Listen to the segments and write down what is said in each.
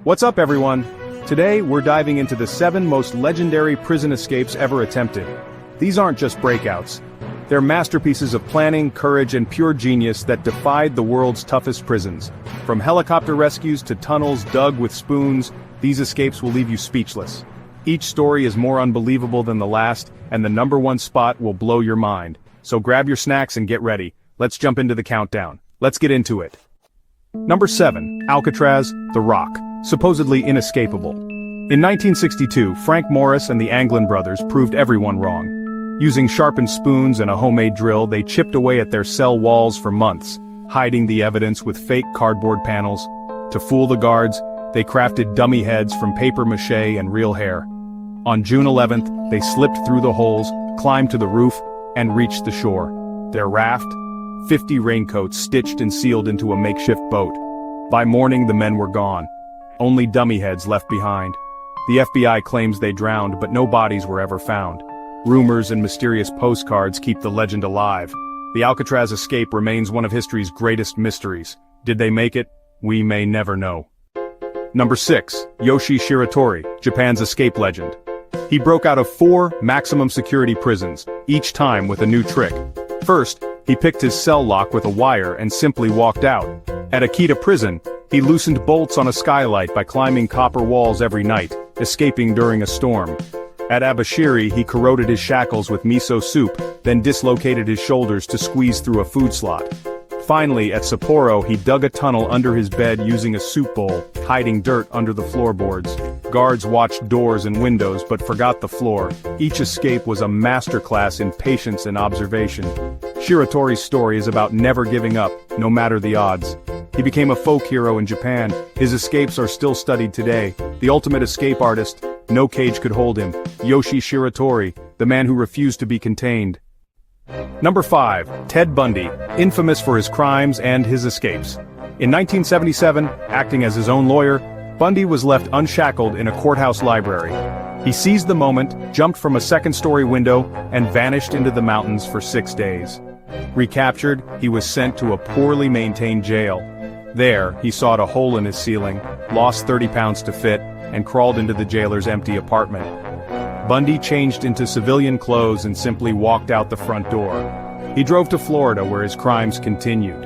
What's up, everyone? Today, we're diving into the 7 most legendary prison escapes ever attempted. These aren't just breakouts. They're masterpieces of planning, courage, and pure genius that defied the world's toughest prisons. From helicopter rescues to tunnels dug with spoons, these escapes will leave you speechless. Each story is more unbelievable than the last, and the number 1 spot will blow your mind. So grab your snacks and get ready. Let's jump into the countdown. Let's get into it. Number 7, Alcatraz, The Rock. Supposedly inescapable. In 1962, Frank Morris and the Anglin brothers proved everyone wrong. Using sharpened spoons and a homemade drill, they chipped away at their cell walls for months, hiding the evidence with fake cardboard panels. To fool the guards, they crafted dummy heads from paper mache and real hair. On June 11th, they slipped through the holes, climbed to the roof, and reached the shore. Their raft, 50 raincoats stitched and sealed into a makeshift boat. By morning, the men were gone. Only dummy heads left behind. The FBI claims they drowned, but no bodies were ever found. Rumors and mysterious postcards keep the legend alive. The Alcatraz escape remains one of history's greatest mysteries. Did they make it? We may never know. Number 6, Yoshi Shiratori, Japan's escape legend. He broke out of 4 maximum security prisons, each time with a new trick. First, he picked his cell lock with a wire and simply walked out. At Akita prison, he loosened bolts on a skylight by climbing copper walls every night, escaping during a storm. At Abashiri, he corroded his shackles with miso soup, then dislocated his shoulders to squeeze through a food slot. Finally, at Sapporo, he dug a tunnel under his bed using a soup bowl, hiding dirt under the floorboards. Guards watched doors and windows but forgot the floor. Each escape was a masterclass in patience and observation. Shiratori's story is about never giving up, no matter the odds. He became a folk hero in Japan. His escapes are still studied today. The ultimate escape artist, no cage could hold him. Yoshi Shiratori, the man who refused to be contained. Number 5, Ted Bundy, infamous for his crimes and his escapes. In 1977, acting as his own lawyer, Bundy was left unshackled in a courthouse library. He seized the moment, jumped from a second-story window, and vanished into the mountains for 6 days. Recaptured, he was sent to a poorly maintained jail. There, he sawed a hole in his ceiling, lost 30 pounds to fit, and crawled into the jailer's empty apartment. Bundy changed into civilian clothes and simply walked out the front door. He drove to Florida where his crimes continued.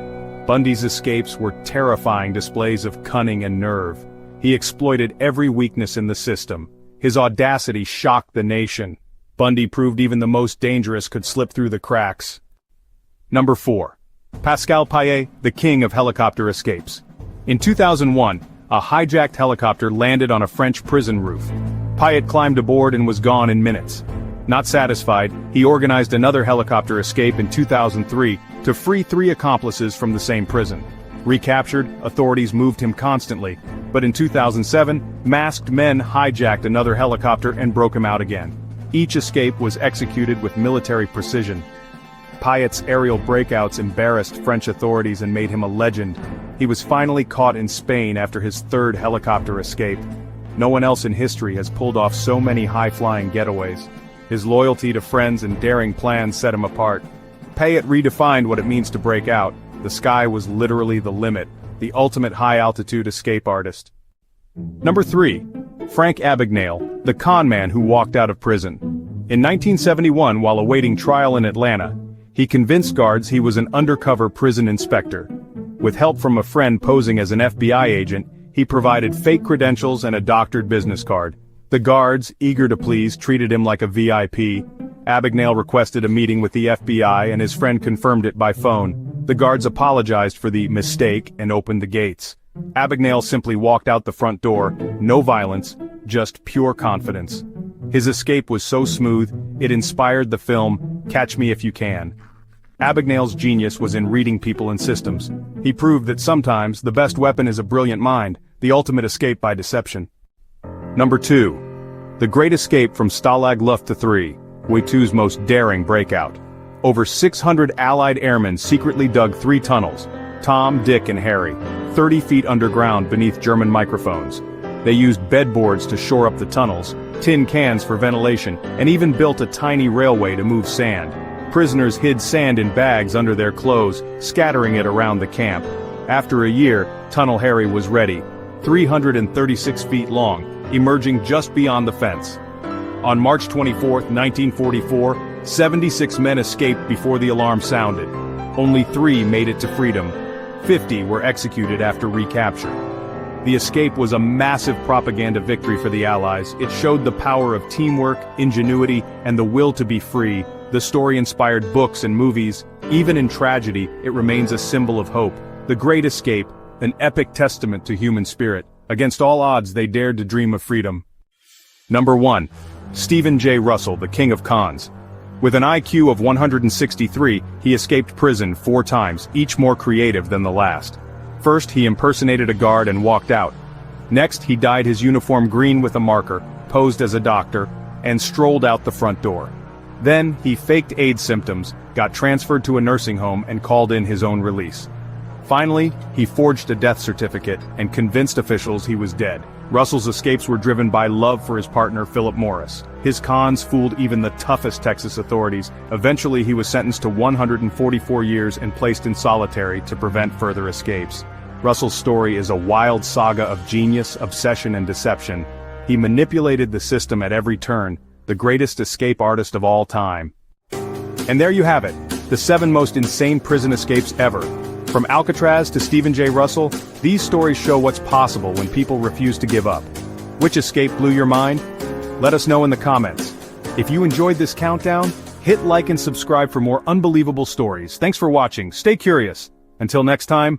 Bundy's escapes were terrifying displays of cunning and nerve. He exploited every weakness in the system. His audacity shocked the nation. Bundy proved even the most dangerous could slip through the cracks. Number 4. Pascal Payet, the king of helicopter escapes. In 2001, a hijacked helicopter landed on a French prison roof. Payet climbed aboard and was gone in minutes. Not satisfied, he organized another helicopter escape in 2003 to free 3 accomplices from the same prison. Recaptured, authorities moved him constantly, but in 2007, masked men hijacked another helicopter and broke him out again. Each escape was executed with military precision. Payet's aerial breakouts embarrassed French authorities and made him a legend. He was finally caught in Spain after his 3rd helicopter escape. No one else in history has pulled off so many high-flying getaways. His loyalty to friends and daring plans set him apart. Payet redefined what it means to break out. The sky was literally the limit, the ultimate high-altitude escape artist. Number 3. Frank Abagnale, the con man who walked out of prison. In 1971, while awaiting trial in Atlanta, he convinced guards he was an undercover prison inspector. With help from a friend posing as an FBI agent, he provided fake credentials and a doctored business card. The guards, eager to please, treated him like a VIP. Abagnale requested a meeting with the FBI and his friend confirmed it by phone. The guards apologized for the mistake and opened the gates. Abagnale simply walked out the front door, no violence, just pure confidence. His escape was so smooth, it inspired the film, Catch Me If You Can. Abagnale's genius was in reading people and systems. He proved that sometimes the best weapon is a brilliant mind, the ultimate escape by deception. Number 2. The Great Escape from Stalag Luft 3, Huitu's most daring breakout. Over 600 Allied airmen secretly dug 3 tunnels, Tom, Dick, and Harry, 30 feet underground beneath German microphones. They used bedboards to shore up the tunnels, tin cans for ventilation, and even built a tiny railway to move sand. Prisoners hid sand in bags under their clothes, scattering it around the camp. After a year, Tunnel Harry was ready. 336 feet long, emerging just beyond the fence. On March 24, 1944, 76 men escaped before the alarm sounded. Only 3 made it to freedom. 50 were executed after recapture. The escape was a massive propaganda victory for the Allies. It showed the power of teamwork, ingenuity, and the will to be free. The story inspired books and movies. Even in tragedy, it remains a symbol of hope. The Great Escape, an epic testament to human spirit. Against all odds, they dared to dream of freedom. Number 1. Stephen J. Russell, the king of cons. With an IQ of 163, he escaped prison 4 times, each more creative than the last. First, he impersonated a guard and walked out. Next, he dyed his uniform green with a marker, posed as a doctor, and strolled out the front door. Then, he faked AIDS symptoms, got transferred to a nursing home, and called in his own release. Finally, he forged a death certificate and convinced officials he was dead. Russell's escapes were driven by love for his partner, Philip Morris. His cons fooled even the toughest Texas authorities. Eventually, he was sentenced to 144 years and placed in solitary to prevent further escapes. Russell's story is a wild saga of genius, obsession, and deception. He manipulated the system at every turn, the greatest escape artist of all time. And there you have it, the 7 most insane prison escapes ever. From Alcatraz to Stephen J. Russell, these stories show what's possible when people refuse to give up. Which escape blew your mind? Let us know in the comments. If you enjoyed this countdown, hit like and subscribe for more unbelievable stories. Thanks for watching. Stay curious. Until next time.